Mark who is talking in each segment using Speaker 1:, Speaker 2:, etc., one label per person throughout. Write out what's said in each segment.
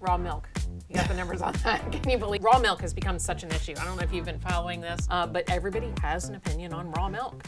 Speaker 1: Raw milk. You got the numbers on that. Can you believe raw milk has become such an issue? I don't know if you've been following this, but everybody has an opinion on raw milk.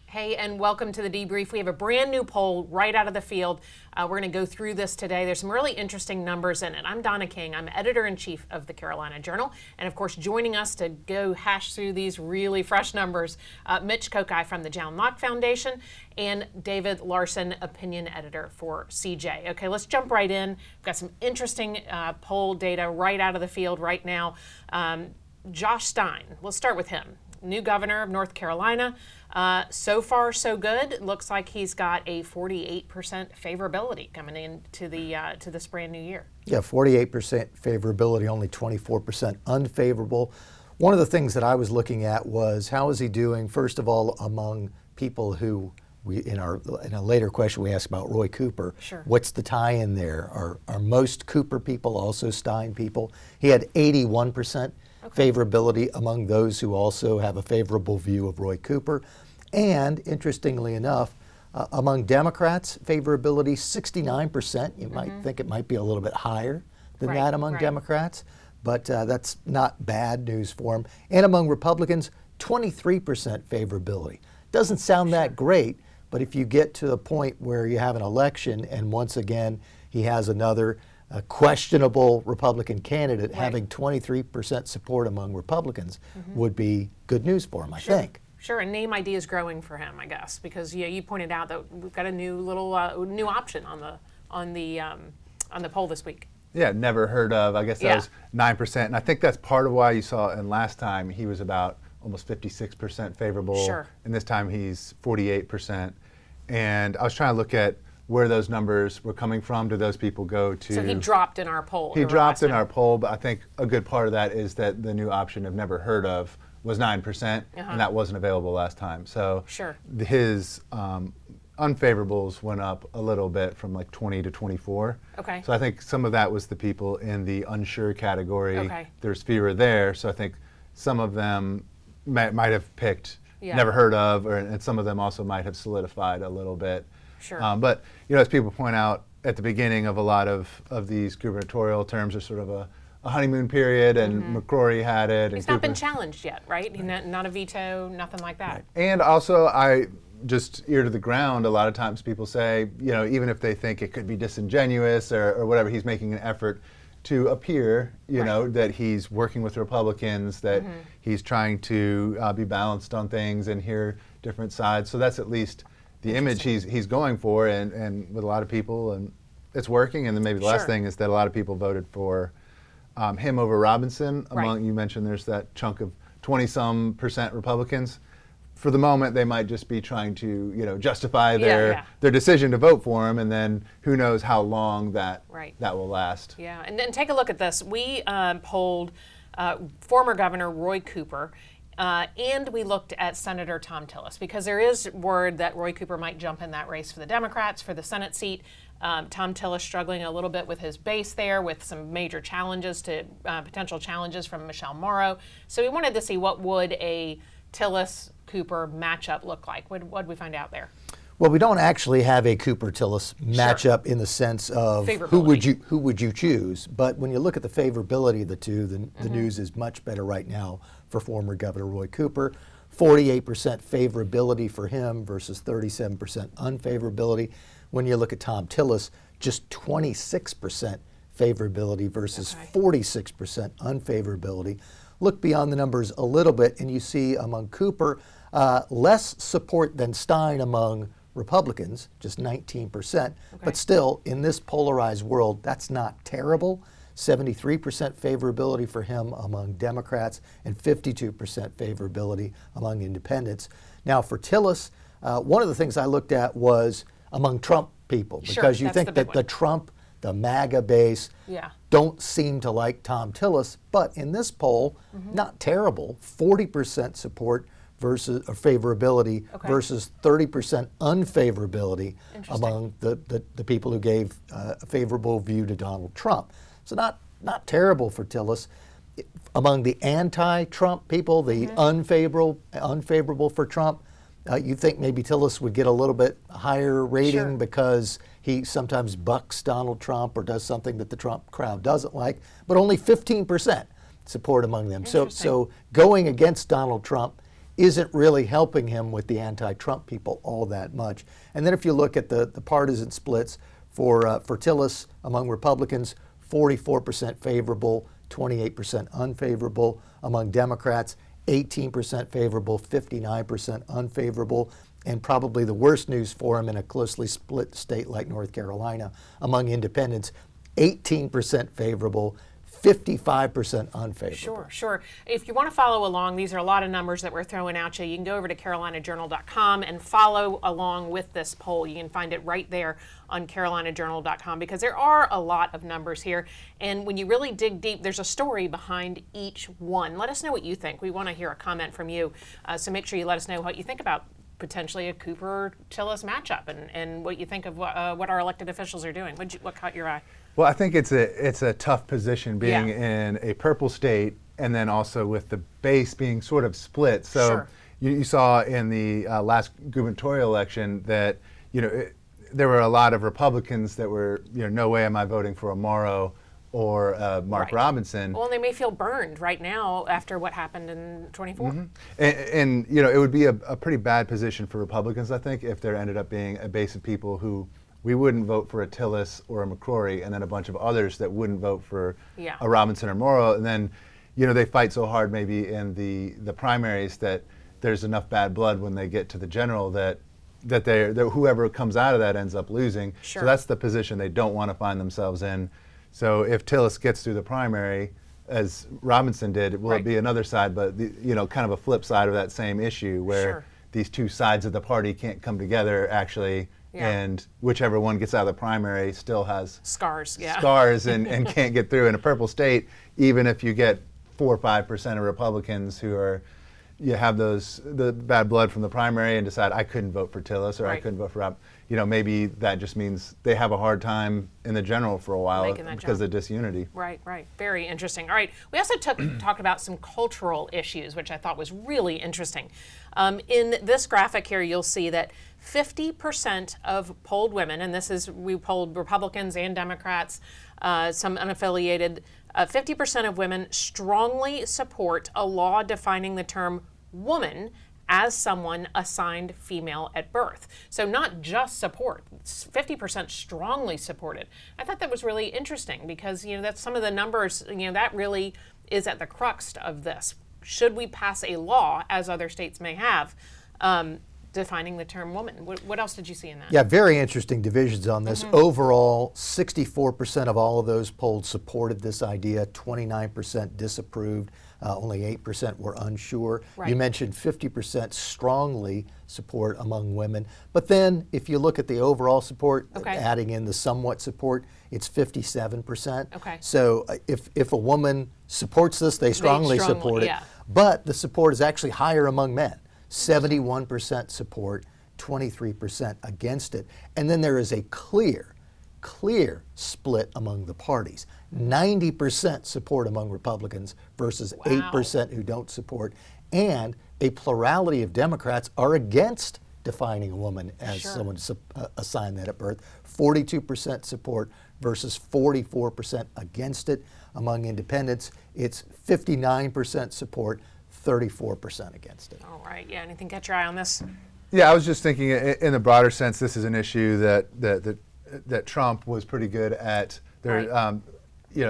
Speaker 1: Hey, and welcome to the Debrief. We have a brand new poll right out of the field. We're going to go through this today. There's some really interesting numbers in it. I'm Donna King. I'm editor-in-chief of the Carolina Journal. And of course, joining us to go hash through these really fresh numbers, Mitch Kokai from the John Locke Foundation and David Larson, opinion editor for CJ. Okay, let's jump right in. We've got some interesting poll data right out of the field right now. Josh Stein, let's start with him. New governor of North Carolina. So far, so good. It looks like he's got a 48% favorability coming into to this brand new year.
Speaker 2: Yeah, 48% favorability, only 24% unfavorable. One of the things that I was looking at was how is he doing, first of all, among people who in a later question we asked about Roy Cooper.
Speaker 1: Sure.
Speaker 2: What's the tie-in there? Are most Cooper people also Stein people? He had 81%. Favorability among those who also have a favorable view of Roy Cooper. And interestingly enough, among Democrats, favorability 69%. You might think it might be a little bit higher than that among Democrats, but that's not bad news for him. And among Republicans, 23% favorability. Doesn't sound that great, but if you get to the point where you have an election and once again he has another questionable Republican candidate, having 23% support among Republicans would be good news for him, I think.
Speaker 1: Sure, and name ID is growing for him, I guess, because you pointed out that we've got a new little new option on the poll this week.
Speaker 3: Yeah, never heard of. I guess that was 9%, and I think that's part of why you saw. And last time he was about almost 56% favorable.
Speaker 1: Sure.
Speaker 3: And this time he's 48%. And I was trying to look at where those numbers were coming from. Do those people go to?
Speaker 1: So he dropped in our poll.
Speaker 3: He dropped in our poll, but I think a good part of that is that the new option of never heard of was 9%, and that wasn't available last time. So his unfavorables went up a little bit from like 20 to 24.
Speaker 1: Okay.
Speaker 3: So I think some of that was the people in the unsure category.
Speaker 1: Okay.
Speaker 3: There's fewer there, so I think some of them might have picked never heard of, and some of them also might have solidified a little bit.
Speaker 1: Sure.
Speaker 3: But as people point out at the beginning of a lot of these gubernatorial terms are sort of a honeymoon period, and McCrory had it.
Speaker 1: He's not been challenged yet, right? Not a veto, nothing like that.
Speaker 3: Right. And also, I just ear to the ground, a lot of times people say, even if they think it could be disingenuous or whatever, he's making an effort to appear, that he's working with Republicans, that he's trying to be balanced on things and hear different sides. So that's at least the image he's going for, and with a lot of people, and it's working. And then maybe the last thing is that a lot of people voted for him over Robinson. You mentioned there's that chunk of 20-some% Republicans. For the moment, they might just be trying to justify their decision to vote for him, and then who knows how long that will last.
Speaker 1: Yeah, and then take a look at this. We polled former Governor Roy Cooper. And we looked at Senator Thom Tillis, because there is word that Roy Cooper might jump in that race for the Democrats for the Senate seat. Thom Tillis struggling a little bit with his base there, with some major challenges potential challenges from Michelle Morrow. So we wanted to see what would a Tillis-Cooper matchup look like. What did we find out there?
Speaker 2: Well, we don't actually have a Cooper-Tillis matchup in the sense of who would you choose. But when you look at the favorability of the two, the news is much better right now for former Governor Roy Cooper. 48% favorability for him versus 37% unfavorability. When you look at Thom Tillis, just 26% favorability versus 46% unfavorability. Look beyond the numbers a little bit, and you see among Cooper less support than Stein among Republicans, just 19%. But still, in this polarized world, that's not terrible. 73% favorability for him among Democrats and 52% favorability among independents. Now for Tillis, one of the things I looked at was among Trump people, because you think that the Trump, the MAGA base, don't seem to like Thom Tillis, but in this poll, not terrible, 40% support versus favorability versus 30% unfavorability among the people who gave a favorable view to Donald Trump. So not terrible for Tillis. among the anti-Trump people, the unfavorable for Trump, you think maybe Tillis would get a little bit higher rating because he sometimes bucks Donald Trump or does something that the Trump crowd doesn't like, but only 15% support among them. So going against Donald Trump isn't really helping him with the anti-Trump people all that much. And then if you look at the partisan splits for Tillis among Republicans, 44% favorable, 28% unfavorable. Among Democrats, 18% favorable, 59% unfavorable. And probably the worst news for him in a closely split state like North Carolina, among independents, 18% favorable, 55% unfavorable.
Speaker 1: Sure. If you want to follow along, these are a lot of numbers that we're throwing at you. You can go over to carolinajournal.com and follow along with this poll. You can find it right there on carolinajournal.com because there are a lot of numbers here. And when you really dig deep, there's a story behind each one. Let us know what you think. We want to hear a comment from you. So make sure you let us know what you think about potentially a Cooper-Tillis matchup and what you think of what our elected officials are doing. What caught your eye?
Speaker 3: Well, I think it's a tough position being in a purple state and then also with the base being sort of split. So you saw in the last gubernatorial election that there were a lot of Republicans that were no way am I voting for a Morrow or Mark Robinson.
Speaker 1: Well, they may feel burned right now after what happened in 24.
Speaker 3: And it would be a pretty bad position for Republicans, I think, if there ended up being a base of people who we wouldn't vote for a Tillis or a McCrory, and then a bunch of others that wouldn't vote for a Robinson or Morrow. And then, they fight so hard maybe in the primaries that there's enough bad blood when they get to the general that whoever comes out of that ends up losing. So that's the position they don't want to find themselves in. So if Tillis gets through the primary, as Robinson did, will it be another side, but kind of a flip side of that same issue where these two sides of the party can't come together actually. And whichever one gets out of the primary still has scars and can't get through in a purple state, even if you get 4 or 5% of Republicans who are, have the bad blood from the primary and decide I couldn't vote for Tillis or I couldn't vote for Rob. Maybe that just means they have a hard time in the general for a while because of disunity.
Speaker 1: Right. Very interesting. All right. We also talked about some cultural issues, which I thought was really interesting. In this graphic here, you'll see that 50% of polled women, and we polled Republicans and Democrats, some unaffiliated, 50% of women strongly support a law defining the term woman as someone assigned female at birth. So not just support, 50% strongly supported. I thought that was really interesting because, that's some of the numbers, that really is at the crux of this. Should we pass a law, as other states may have, defining the term woman? What else did you see in that?
Speaker 2: Yeah, very interesting divisions on this. Overall, 64% of all of those polled supported this idea, 29% disapproved, only 8% were unsure. You mentioned 50% strongly support among women. But then if you look at the overall support, adding in the somewhat support, it's 57%. So if a woman supports this, they strongly support it. But the support is actually higher among men. 71% support, 23% against it. And then there is a clear split among the parties. 90% support among Republicans versus 8% who don't support. And a plurality of Democrats are against defining a woman as someone assigned that at birth. 42% support versus 44% against it. Among independents, it's 59% support, 34% against it.
Speaker 1: All right. Yeah. Anything catch your eye on this?
Speaker 3: Yeah, I was just thinking in the broader sense, this is an issue that Trump was pretty good at. There,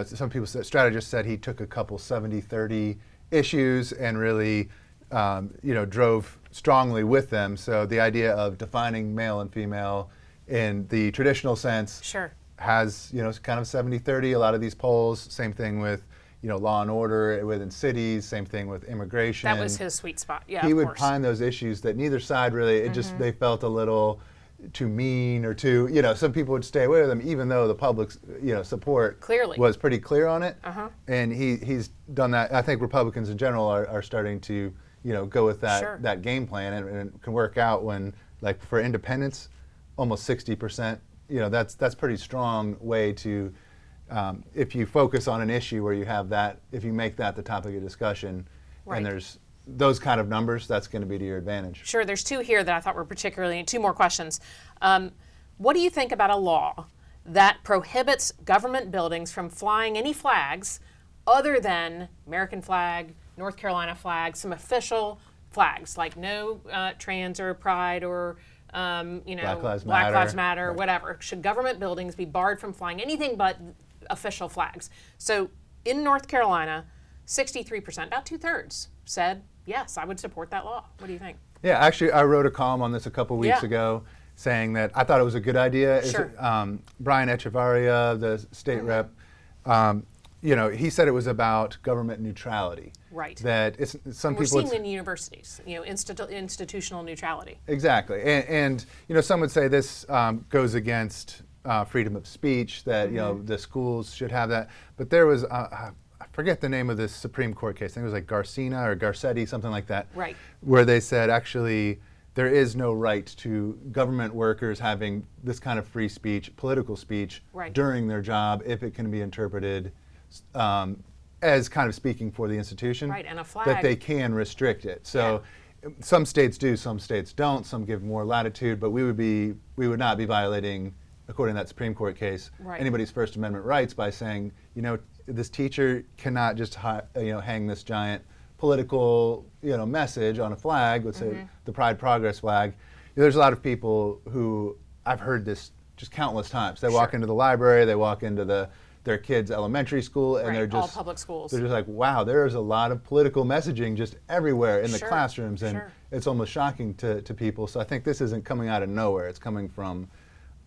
Speaker 3: some people, strategists said he took a couple 70-30 issues and really, drove strongly with them. So the idea of defining male and female in the traditional sense has, kind of 70-30. A lot of these polls, same thing with, law and order within cities, same thing with immigration.
Speaker 1: That was his sweet spot. Yeah,
Speaker 3: he would find those issues that neither side really, it just, they felt a little too mean or too, some people would stay away with them even though the public's, support was pretty clear on it. And he's done that. I think Republicans in general are starting to, go with that game plan and it can work out when, like for independents, almost 60%, that's pretty strong way to if you focus on an issue where you have that, if you make that the topic of discussion,
Speaker 1: Right.
Speaker 3: and there's those kind of numbers, that's going to be to your advantage.
Speaker 1: Sure, there's two here that I thought were particularly, two more questions. What do you think about a law that prohibits government buildings from flying any flags other than American flag, North Carolina flag, some official flags, like no trans or pride or
Speaker 3: Black Lives
Speaker 1: Black
Speaker 3: Matter.
Speaker 1: Lives Matter,
Speaker 2: Right.
Speaker 1: whatever? Should government buildings be barred from flying anything but official flags? So in North Carolina, 63%, about 2/3, said, yes, I would support that law. What do you think?
Speaker 3: Yeah, actually, I wrote a column on this a couple weeks
Speaker 1: Yeah.
Speaker 3: ago saying that I thought it was a good idea.
Speaker 1: Sure.
Speaker 3: Brian Echevarria, the state rep, he said it was about government neutrality.
Speaker 1: Right.
Speaker 3: That it's some
Speaker 1: We're
Speaker 3: people.
Speaker 1: seeing in universities, institutional neutrality.
Speaker 3: Exactly, and some would say this goes against freedom of speech. That the schools should have that. But there was I forget the name of this Supreme Court case. I think it was like Garcina or Garcetti, something like that.
Speaker 1: Right.
Speaker 3: Where they said actually there is no right to government workers having this kind of free speech, political speech
Speaker 1: Right.
Speaker 3: during their job if it can be interpreted as kind of speaking for the institution.
Speaker 1: Right, and a flag.
Speaker 3: That they can restrict it. So some states do, some states don't. Some give more latitude, but we would not be violating, according to that Supreme Court case,
Speaker 1: Right.
Speaker 3: anybody's First Amendment rights by saying, this teacher cannot just hang this giant political message on a flag. Let's say the Pride Progress flag. There's a lot of people who I've heard this just countless times. They walk into the library, they walk into their kids' elementary school, and
Speaker 1: Right,
Speaker 3: they're just
Speaker 1: all public schools.
Speaker 3: They're just like, wow, there is a lot of political messaging just everywhere in the
Speaker 1: Sure,
Speaker 3: classrooms, and
Speaker 1: sure.
Speaker 3: it's almost shocking to people. So I think this isn't coming out of nowhere. It's coming from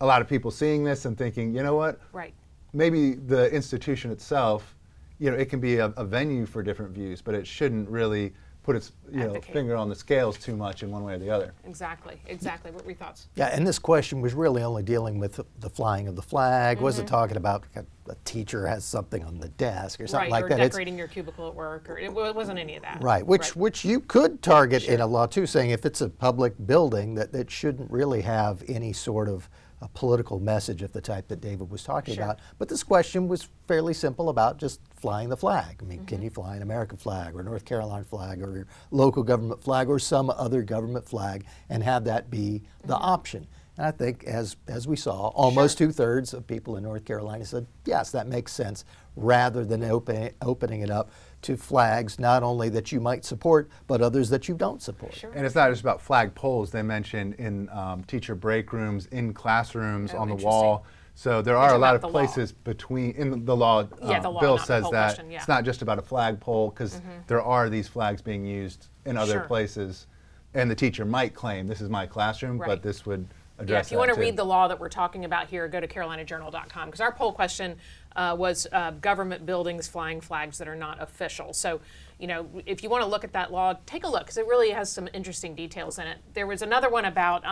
Speaker 3: a lot of people seeing this and thinking, you know what?
Speaker 1: Right.
Speaker 3: Maybe the institution itself, it can be a venue for different views, but it shouldn't really put its
Speaker 1: Advocate.
Speaker 3: finger on the scales too much in one way or the other.
Speaker 1: Exactly. What were your thoughts?
Speaker 2: Yeah, and this question was really only dealing with the flying of the flag. Wasn't talking about a teacher has something on the desk or something
Speaker 1: Right,
Speaker 2: like
Speaker 1: or
Speaker 2: that. It's-
Speaker 1: decorating your cubicle at work, or it wasn't any of that.
Speaker 2: Right, which you could target in a law too, saying if it's a public building that shouldn't really have any sort of a political message of the type that David was talking
Speaker 1: Sure.
Speaker 2: about. But this question was fairly simple about just flying the flag. I mean, can you fly an American flag or North Carolina flag or your local government flag or some other government flag and have that be the option? And I think as we saw, almost 2/3 of people in North Carolina said, yes, that makes sense, rather than opening it up to flags not only that you might support, but others that you don't support.
Speaker 1: Sure.
Speaker 3: And it's not just about flag poles. They mentioned in teacher break rooms, in classrooms,
Speaker 1: Oh,
Speaker 3: on the
Speaker 1: interesting.
Speaker 3: wall. So there are a
Speaker 1: talking
Speaker 3: lot
Speaker 1: about
Speaker 3: of
Speaker 1: the law.
Speaker 3: places in the law.
Speaker 1: Yeah, the law,
Speaker 3: Bill
Speaker 1: not the
Speaker 3: says
Speaker 1: poll
Speaker 3: that
Speaker 1: question, yeah.
Speaker 3: it's not just about a flag pole, because there are these flags being used in other
Speaker 1: Sure.
Speaker 3: places, and the teacher might claim this is my classroom,
Speaker 1: Right.
Speaker 3: but this would address
Speaker 1: Yeah, if you
Speaker 3: that
Speaker 1: want to
Speaker 3: too.
Speaker 1: read the law that we're talking about here, go to carolinajournal.com, because our poll question was government buildings flying flags that are not official. So, if you want to look at that law, take a look, because it really has some interesting details in it. There was another one about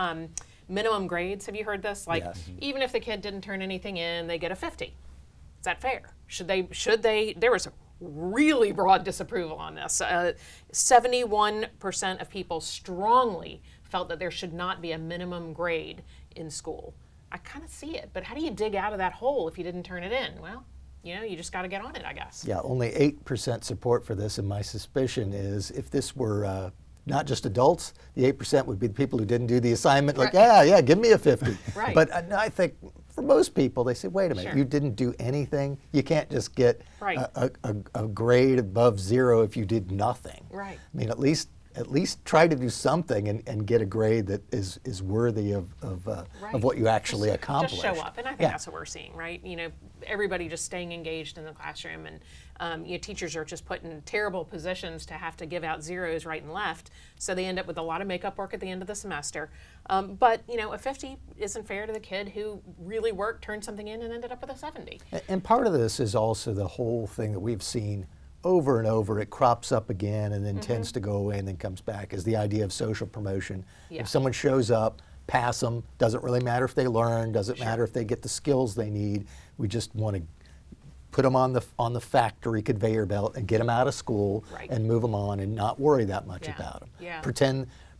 Speaker 1: minimum grades. Have you heard this? Like,
Speaker 2: Yes.
Speaker 1: even if the kid didn't turn anything in, they get a 50. Is that fair? Should they, there was really broad disapproval on this. 71% of people strongly felt that there should not be a minimum grade in school. I kind of see it, but how do you dig out of that hole if you didn't turn it in? Well, you just got to get on it, I guess.
Speaker 2: Yeah, only 8% support for this, and my suspicion is if this were not just adults, the 8% would be the people who didn't do the assignment, like,
Speaker 1: Right.
Speaker 2: yeah, give me a 50.
Speaker 1: Right.
Speaker 2: But I think for most people, they say, wait a minute,
Speaker 1: Sure.
Speaker 2: you didn't do anything. You can't just get
Speaker 1: Right.
Speaker 2: a grade above 0 if you did nothing.
Speaker 1: Right.
Speaker 2: I mean, at least try to do something and get a grade that is worthy of
Speaker 1: Right.
Speaker 2: what you actually accomplished.
Speaker 1: Just show up, and I think
Speaker 2: Yeah.
Speaker 1: that's what we're seeing, right? Everybody just staying engaged in the classroom, and teachers are just put in terrible positions to have to give out zeros right and left, so they end up with a lot of makeup work at the end of the semester. But a 50 isn't fair to the kid who really worked, turned something in, and ended up with a 70.
Speaker 2: And part of this is also the whole thing that we've seen over and over. It crops up again and then tends to go away and then comes back, is the idea of social promotion.
Speaker 1: Yeah.
Speaker 2: If someone shows up, pass them, doesn't really matter if they learn, doesn't matter if they get the skills they need. We just want to put them on the factory conveyor belt and get them out of school
Speaker 1: Right.
Speaker 2: and move them on and not worry that much
Speaker 1: Yeah.
Speaker 2: about them.
Speaker 1: Yeah.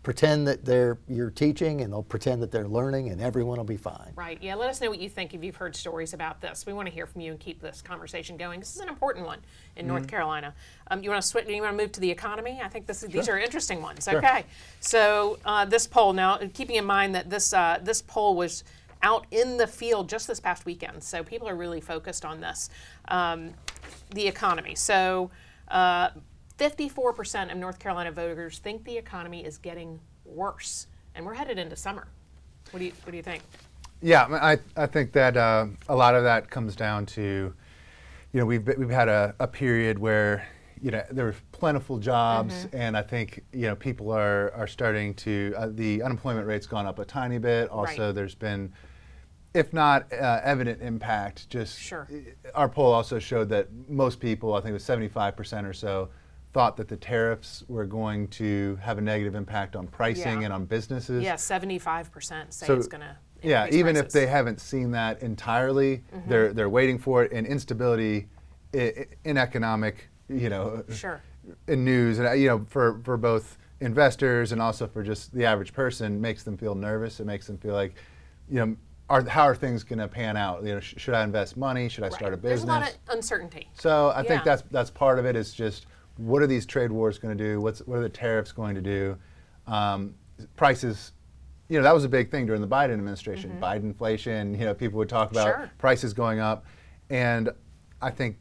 Speaker 2: pretend that you're teaching, and they'll pretend that they're learning, and everyone will be fine.
Speaker 1: Right. Yeah. Let us know what you think if you've heard stories about this. We want to hear from you and keep this conversation going. This is an important one in North Carolina. You want to switch? You want to move to the economy? I think these are interesting ones.
Speaker 3: Sure.
Speaker 1: Okay. So this poll now, keeping in mind that this poll was out in the field just this past weekend, so people are really focused on this, the economy. So 54% of North Carolina voters think the economy is getting worse, and we're headed into summer. What do you think?
Speaker 3: Yeah, I think that a lot of that comes down to, we've had a period where there were plentiful jobs, and I think people are starting to the unemployment rate's gone up a tiny bit. Also, there's been, if not evident impact, just our poll also showed that most people, I think it was 75% or so, thought that the tariffs were going to have a negative impact on pricing and on businesses.
Speaker 1: Yeah, 75% say it's going to
Speaker 3: increase even
Speaker 1: prices.
Speaker 3: If they haven't seen that entirely, they're waiting for it. And instability in economic, in news, and for both investors and also for just the average person, makes them feel nervous. It makes them feel like, how are things going to pan out? Should I invest money? Should I start a business?
Speaker 1: There's a lot of uncertainty.
Speaker 3: So I think that's part of it. Is just, what are these trade wars going to do? What are the tariffs going to do? Prices, that was a big thing during the Biden administration. Biden inflation, people would talk about prices going up. And I think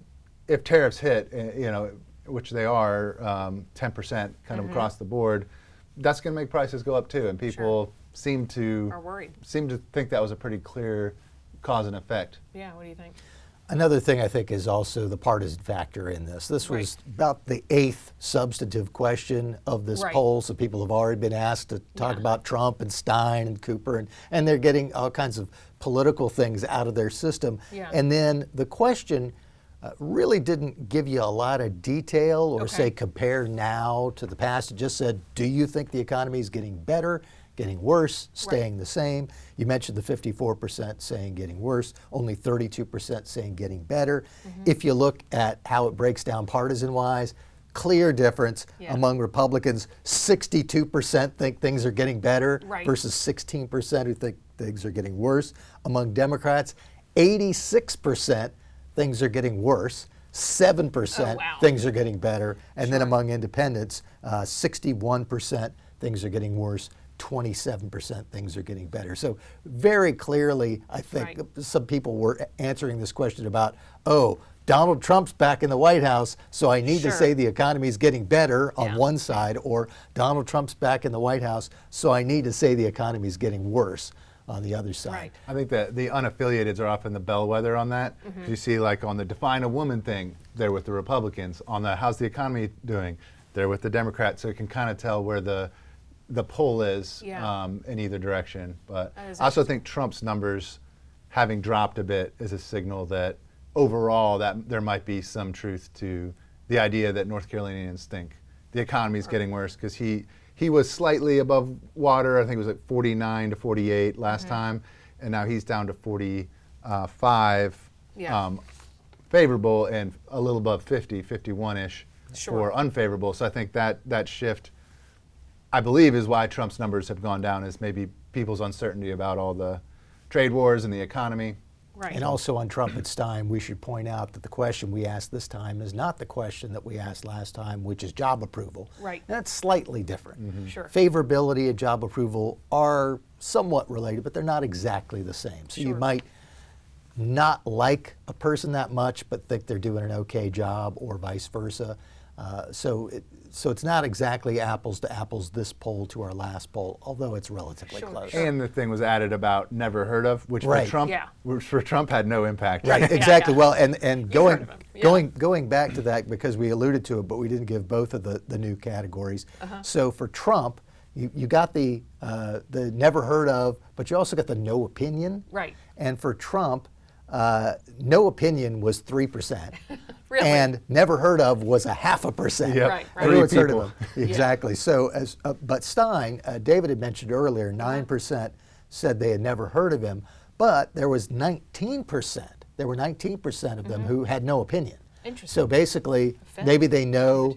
Speaker 3: if tariffs hit, which they are 10% kind of across the board, that's going to make prices go up too. And people seem to think that was a pretty clear cause and effect.
Speaker 1: Yeah, what do you think?
Speaker 2: Another thing I think is also the partisan factor in this. This was about the 8th substantive question of this poll, so people have already been asked to talk about Trump and Stein and Cooper, and they're getting all kinds of political things out of their system. And then the question really didn't give you a lot of detail or say compare now to the past. It just said, do you think the economy is getting better, getting worse, staying the same? You mentioned the 54% saying getting worse, only 32% saying getting better. If you look at how it breaks down partisan-wise, clear difference among Republicans. 62% think things are getting better versus 16% who think things are getting worse. Among Democrats, 86% things are getting worse. 7% things are getting better. And then among independents, 61% things are getting worse. 27% things are getting better. So very clearly, I think some people were answering this question about, Donald Trump's back in the White House, so I need to say the economy is getting better on one side, or Donald Trump's back in the White House, so I need to say the economy is getting worse on the other side.
Speaker 3: I think that the unaffiliated are often the bellwether on that. You see, like on the define a woman thing, they're with the Republicans. On the how's the economy doing, they're with the Democrats. So you can kind of tell where the poll is in either direction. But I also think Trump's numbers having dropped a bit is a signal that overall that there might be some truth to the idea that North Carolinians think the economy is getting worse, because he was slightly above water. I think it was like 49 to 48 last time, and now he's down to 45 favorable and a little above 50, 51-ish for unfavorable. So I think that shift, I believe, is why Trump's numbers have gone down, is maybe people's uncertainty about all the trade wars and the economy.
Speaker 2: And also on Trump and Stein, we should point out that the question we asked this time is not the question that we asked last time, which is job approval. That's slightly different. Favorability and job approval are somewhat related, but they're not exactly the same. So you might not like a person that much, but think they're doing an okay job, or vice versa. So it's not exactly apples to apples, this poll to our last poll, although it's relatively close.
Speaker 3: And the thing was added about never heard of, which for Trump had no impact.
Speaker 2: Exactly. Well, and going back to that, because we alluded to it, but we didn't give both of the new categories. So for Trump, you got the never heard of, but you also got the no opinion. And for Trump, no opinion was 3%. And never heard of was 0.5%. Everyone's heard of him. Exactly. So, but Stein, David had mentioned earlier, 9% said they had never heard of him, but there was 19%. There were 19% of them who had no opinion. So basically, maybe they know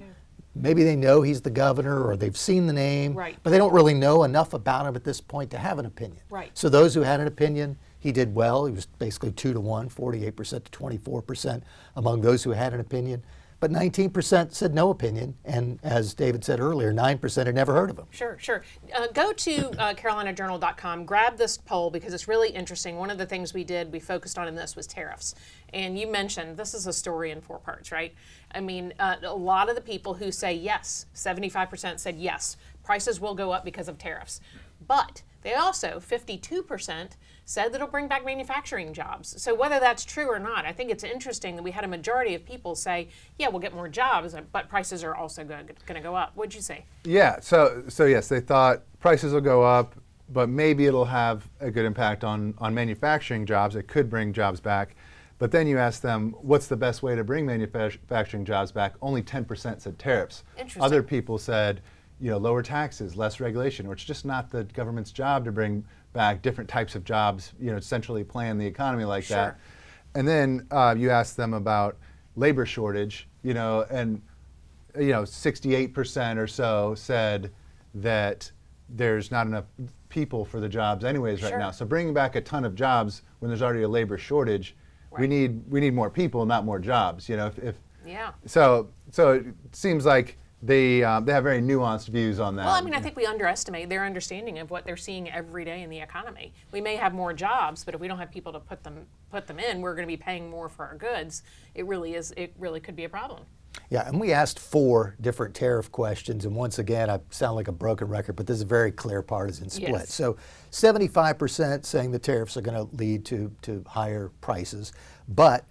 Speaker 2: maybe they know he's the governor or they've seen the name,
Speaker 1: Right.
Speaker 2: but they don't really know enough about him at this point to have an opinion.
Speaker 1: Right.
Speaker 2: So those who had an opinion, he did well. He was basically 2-to-1, 48% to 24% among those who had an opinion. But 19% said no opinion, and as David said earlier, 9% had never heard of him.
Speaker 1: Sure, sure. Go to carolinajournal.com, grab this poll because it's really interesting. One of the things we focused on in this was tariffs. And you mentioned, this is a story in 4 parts, right? I mean, a lot of the people who say yes, 75% said yes, prices will go up because of tariffs. But they also, 52%, said that it'll bring back manufacturing jobs. So whether that's true or not, I think it's interesting that we had a majority of people say, yeah, we'll get more jobs, but prices are also going to go up. What'd you say?
Speaker 3: Yeah, so yes, they thought prices will go up, but maybe it'll have a good impact on manufacturing jobs. It could bring jobs back. But then you ask them, what's the best way to bring manufacturing jobs back? Only 10% said tariffs.
Speaker 1: Interesting.
Speaker 3: Other people said, lower taxes, less regulation, or it's just not the government's job to bring back different types of jobs, centrally plan the economy like
Speaker 1: Sure.
Speaker 3: that. And then you ask them about labor shortage, and 68% or so said that there's not enough people for the jobs anyways right
Speaker 1: Sure.
Speaker 3: now. So bringing back a ton of jobs when there's already a labor shortage,
Speaker 1: Right.
Speaker 3: we need more people, not more jobs.
Speaker 1: Yeah.
Speaker 3: So it seems like they have very nuanced views on that.
Speaker 1: Well, I mean, I think we underestimate their understanding of what they're seeing every day in the economy. We may have more jobs, but if we don't have people to put them in, we're going to be paying more for our goods. It really could be a problem.
Speaker 2: Yeah, and we asked 4 different tariff questions, and once again, I sound like a broken record, but this is a very clear partisan split.
Speaker 1: Yes.
Speaker 2: So 75% saying the tariffs are going to lead to higher prices, but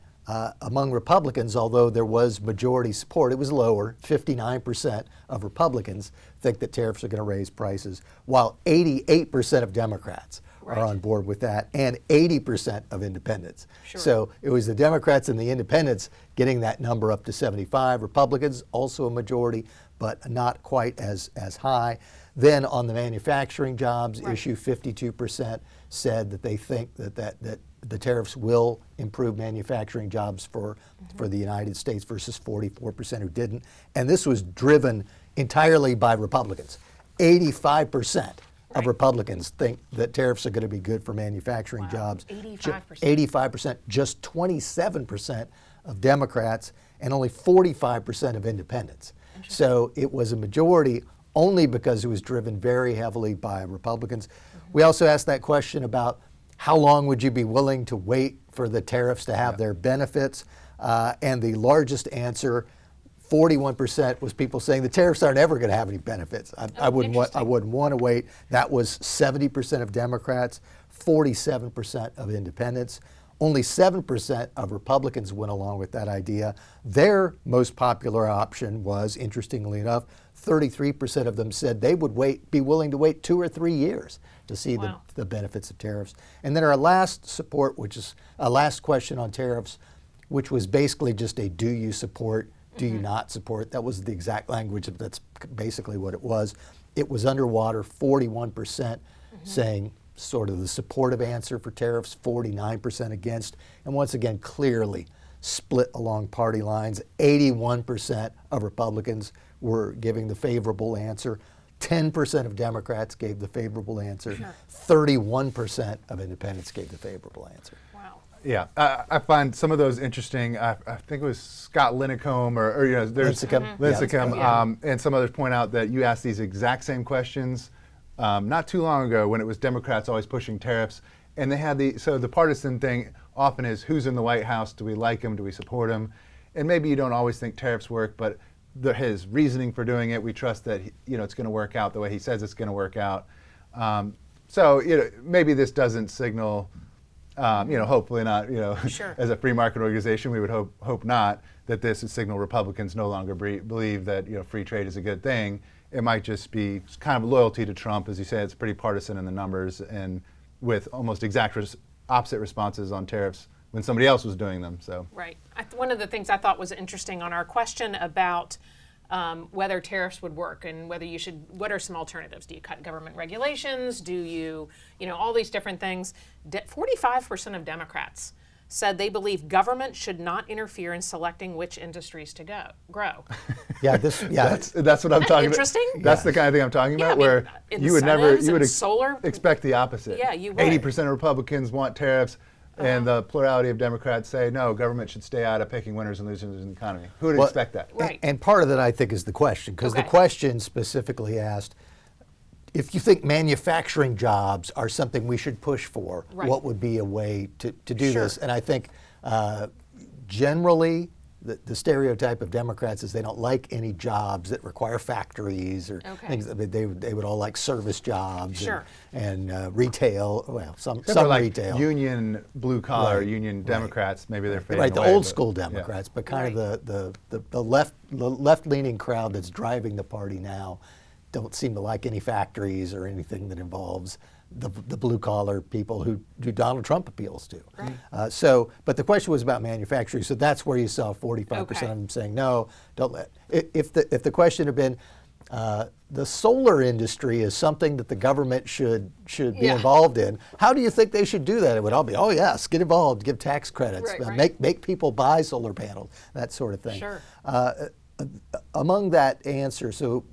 Speaker 2: among Republicans, although there was majority support, it was lower. 59% of Republicans think that tariffs are going to raise prices, while 88% of Democrats are on board with that, and 80% of independents.
Speaker 1: Sure.
Speaker 2: So it was the Democrats and the independents getting that number up to 75. Republicans, also a majority, but not quite as high. Then on the manufacturing jobs issue, 52% said that they think that the tariffs will improve manufacturing jobs for the United States versus 44% who didn't. And this was driven entirely by Republicans. 85% of Republicans think that tariffs are going to be good for manufacturing jobs.
Speaker 1: 85%.
Speaker 2: 85%, just 27% of Democrats, and only 45% of independents. So it was a majority only because it was driven very heavily by Republicans. We also asked that question about how long would you be willing to wait for the tariffs to have their benefits? And the largest answer, 41%, was people saying the tariffs aren't ever going to have any benefits. I wouldn't want to wait. That was 70% of Democrats, 47% of independents. Only 7% of Republicans went along with that idea. Their most popular option was, interestingly enough, 33% of them said they would be willing to wait 2 or 3 years to see the benefits of tariffs. And then our last support, which is a last question on tariffs, which was basically just a do you support, do you not support? That was the exact language, that's basically what it was. It was underwater, 41% saying sort of the supportive answer for tariffs, 49% against, and once again, clearly split along party lines. 81% of Republicans were giving the favorable answer. 10% of Democrats gave the favorable answer. 31% of independents gave the favorable answer.
Speaker 1: Wow.
Speaker 3: Yeah, I find some of those interesting. I think it was Scott Lincecum or there's Lincecum, and some others point out that you asked these exact same questions not too long ago when it was Democrats always pushing tariffs, and they had the partisan thing often is who's in the White House, do we like him, do we support him, and maybe you don't always think tariffs work, but his reasoning for doing it, we trust that it's going to work out the way he says it's going to work out. So maybe this doesn't signal, hopefully not,
Speaker 1: Sure.
Speaker 3: as a free market organization, we would hope not, that this would signal Republicans no longer believe that free trade is a good thing. It might just be kind of loyalty to Trump. As you say, it's pretty partisan in the numbers and with almost exact opposite responses on tariffs when somebody else was doing them. So
Speaker 1: Right. One of the things I thought was interesting on our question about whether tariffs would work and what are some alternatives? Do you cut government regulations? Do you, all these different things? 45% of Democrats said they believe government should not interfere in selecting which industries to grow.
Speaker 3: That's what I'm talking
Speaker 1: interesting?
Speaker 3: about. That's the kind of thing I'm talking about, where you would expect the opposite.
Speaker 1: Yeah, you would.
Speaker 3: 80% of Republicans want tariffs, and the plurality of Democrats say no, government should stay out of picking winners and losers in the economy. Who would expect that?
Speaker 1: Right.
Speaker 2: And part of that, I think, is the question, because the question specifically asked, if you think manufacturing jobs are something we should push for, what would be a way to do this? And I think generally the stereotype of Democrats is they don't like any jobs that require factories or things. They would all like service jobs and retail. Well, some
Speaker 3: like
Speaker 2: retail.
Speaker 3: Union blue collar, union Democrats, maybe they're fading
Speaker 2: right. The
Speaker 3: away,
Speaker 2: old school Democrats, but kind of the left leaning crowd that's driving the party now don't seem to like any factories or anything that involves the blue collar people who Donald Trump appeals to.
Speaker 1: Right.
Speaker 2: But the question was about manufacturing, so that's where you saw 45% of them saying no, don't let. If the question had been the solar industry is something that the government should be involved in, how do you think they should do that? It would all be, oh yes, get involved, give tax credits, make people buy solar panels, that sort of thing.
Speaker 1: Sure.
Speaker 2: Among that answer, so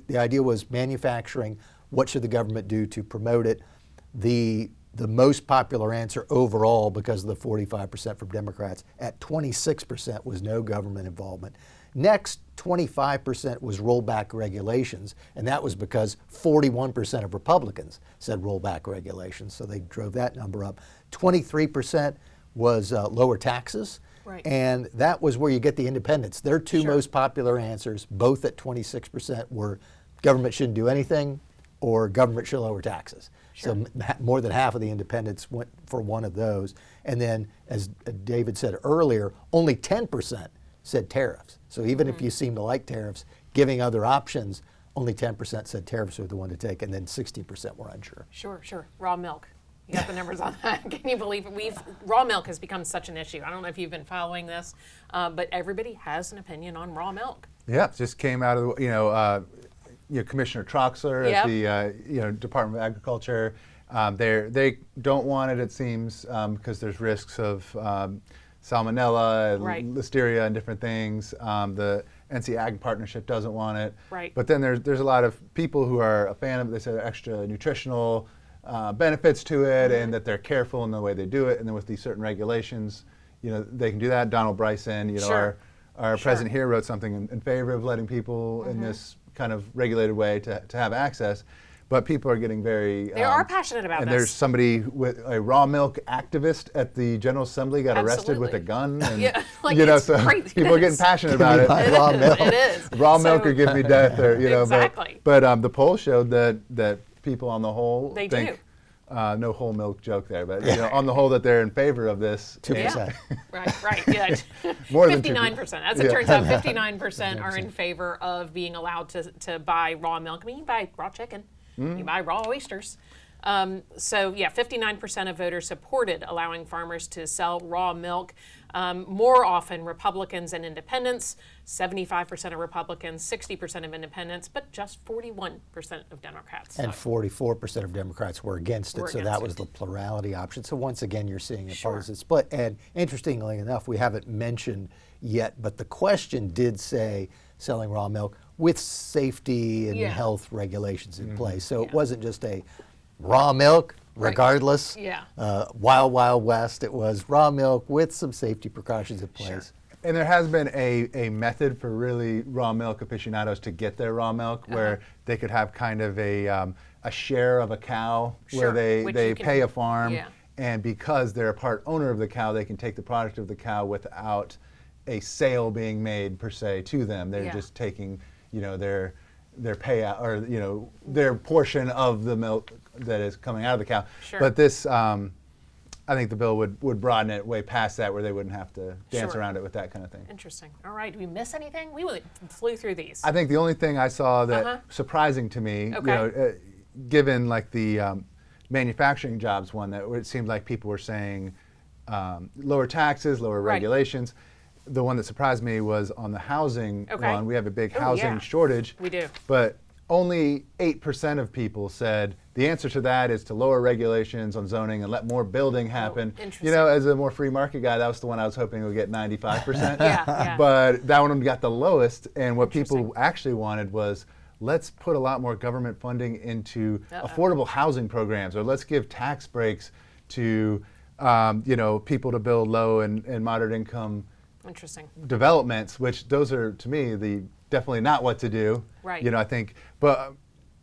Speaker 2: the idea was manufacturing, what should the government do to promote it? The most popular answer overall, because of the 45% from Democrats, at 26% was no government involvement. Next, 25% was rollback regulations, and that was because 41% of Republicans said rollback regulations, so they drove that number up. 23% was lower taxes.
Speaker 1: Right.
Speaker 2: And that was where you get the independents. Their two most popular answers, both at 26%, were government shouldn't do anything or government should lower taxes. So more than half of the independents went for one of those. And then, as David said earlier, only 10% said tariffs. So even if you seem to like tariffs, giving other options, only 10% said tariffs were the one to take, and then 60% were unsure.
Speaker 1: Sure. Raw milk. You got the numbers on that. Can you believe it? Raw milk has become such an issue. I don't know if you've been following this, but everybody has an opinion on raw milk.
Speaker 3: Yeah, it just came out of Commissioner Troxler at the Department of Agriculture. They don't want it, it seems, because there's risks of salmonella, listeria, and different things. The NC Ag Partnership doesn't want it.
Speaker 1: Right.
Speaker 3: But then there's a lot of people who are a fan of it. They say they're extra nutritional benefits to it, and that they're careful in the way they do it. And then with these certain regulations, they can do that. Donald Bryson, our president here, wrote something in favor of letting people in this kind of regulated way to have access. But people are getting very...
Speaker 1: They are passionate about this.
Speaker 3: And there's somebody, with a raw milk activist at the General Assembly got arrested with a gun. And, so
Speaker 1: crazy.
Speaker 3: People are getting passionate about it.
Speaker 2: Raw milk.
Speaker 1: It is.
Speaker 3: Raw milk or give me death. Or,
Speaker 1: exactly.
Speaker 3: But the poll showed that people on the whole
Speaker 1: they
Speaker 3: think... no whole milk joke there, but on the whole that they're in favor of this.
Speaker 2: 2%.
Speaker 1: Right. Yeah.
Speaker 3: More
Speaker 1: 59%. As it turns out, 59% are in favor of being allowed to buy raw milk. I mean, you buy raw chicken, you buy raw oysters. 59% of voters supported allowing farmers to sell raw milk. More often, Republicans and independents, 75% of Republicans, 60% of independents, but just 41% of Democrats.
Speaker 2: And 44% of Democrats were against it, so that was the plurality option. So once again, you're seeing a partisan split. And interestingly enough, we haven't mentioned yet, but the question did say selling raw milk with safety and health regulations in place. So it wasn't just a raw milk, regardless. Wild, Wild West. It was raw milk with some safety precautions in place.
Speaker 3: And there has been a method for really raw milk aficionados to get their raw milk, where they could have kind of a share of a cow, where they pay a farm, and because they're a part owner of the cow, they can take the product of the cow without a sale being made per se to them. They're just taking, their payout, or their portion of the milk that is coming out of the cow. But this, I think the bill would broaden it way past that, where they wouldn't have to dance around it with that kind of thing.
Speaker 1: Interesting. All right. Did we miss anything? We flew through these.
Speaker 3: I think the only thing I saw that surprising to me, given like the manufacturing jobs one, that it seemed like people were saying lower taxes, lower regulations. The one that surprised me was on the housing one. We have a big housing shortage.
Speaker 1: We do.
Speaker 3: But only 8% of people said the answer to that is to lower regulations on zoning and let more building happen.
Speaker 1: Interesting.
Speaker 3: You know, as a more free market guy, that was the one I was hoping would get 95%.
Speaker 1: Yeah.
Speaker 3: But that one got the lowest. And what people actually wanted was, let's put a lot more government funding into affordable housing programs, or let's give tax breaks to people to build low and moderate income developments, which those are, to me, definitely not what to do.
Speaker 1: Right.
Speaker 3: You know, I think, but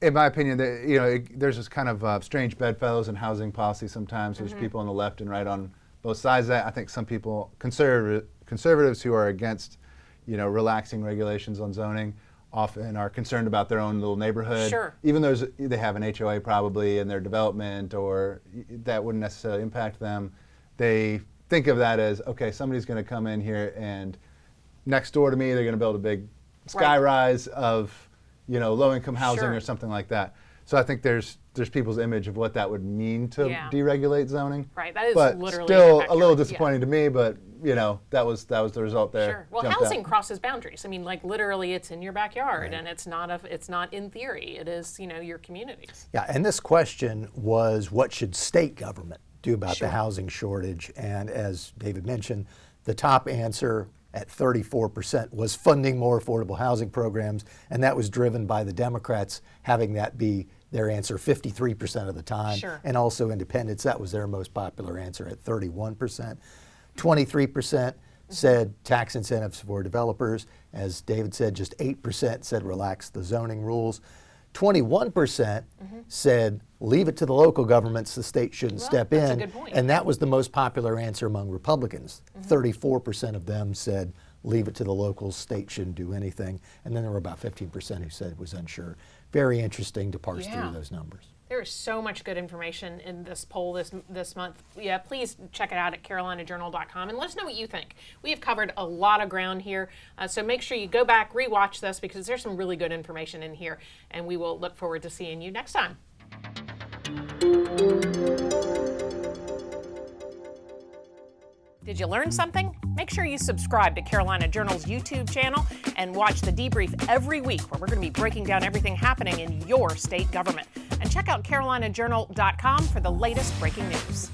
Speaker 3: in my opinion, there's this kind of strange bedfellows in housing policy sometimes. There's people on the left and right on both sides of that. I think some people, conservatives who are against, relaxing regulations on zoning, often are concerned about their own little neighborhood.
Speaker 1: Sure.
Speaker 3: Even though they have an HOA probably in their development, or that wouldn't necessarily impact them, they think of that as, okay, somebody's going to come in here and next door to me, they're going to build a big sky rise of, low-income housing or something like that. So I think there's people's image of what that would mean to deregulate zoning.
Speaker 1: Right, that is
Speaker 3: but
Speaker 1: literally
Speaker 3: still a little disappointing to me, but that was the result there.
Speaker 1: Sure. Well, housing crosses boundaries. I mean, like literally, it's in your backyard, and it's not in theory. It is, your communities.
Speaker 2: Yeah, and this question was, what should state government do about the housing shortage? And as David mentioned, the top answer at 34% was funding more affordable housing programs, and that was driven by the Democrats having that be their answer 53% of the time, and also independents. That was their most popular answer at 31%. 23% said tax incentives for developers. As David said, just 8% said relax the zoning rules. 21% said leave it to the local governments, the state shouldn't step in.
Speaker 1: That's a good point.
Speaker 2: And that was the most popular answer among Republicans. 34% of them said leave it to the locals, state shouldn't do anything. And then there were about 15% who said it was unsure. Very interesting to parse through those numbers.
Speaker 1: There is so much good information in this poll this month. Yeah, please check it out at carolinajournal.com and let us know what you think. We have covered a lot of ground here, so make sure you go back, rewatch this, because there's some really good information in here, and we will look forward to seeing you next time. Did you learn something? Make sure you subscribe to Carolina Journal's YouTube channel and watch the Debrief every week, where we're going to be breaking down everything happening in your state government. And check out carolinajournal.com for the latest breaking news.